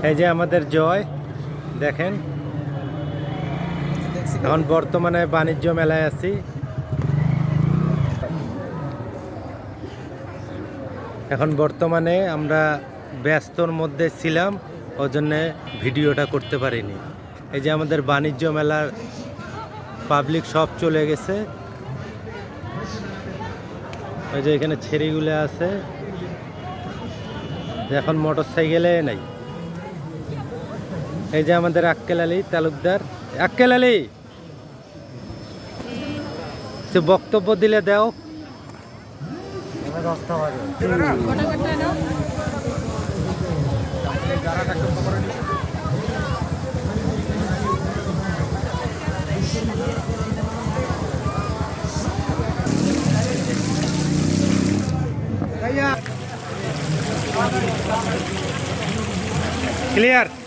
এই যে আমাদের জয় দেখেন, এখন বর্তমানে বাণিজ্য মেলায় আছি। এখন বর্তমানে আমরা ব্যস্তর মধ্যে ছিলাম, ওই জন্যে ভিডিওটা করতে পারিনি। এই যে আমাদের বাণিজ্য মেলার পাবলিক সব চলে গেছে। ওই যে এখানে ছেড়িগুলো আছে, এখন মোটর সাইকেলে নাই। এই যে আমাদের আক্কেল আলী তালুকদার। আক্কেল আলী, সে বক্তব্য দিলে দাও। ক্লিয়ার।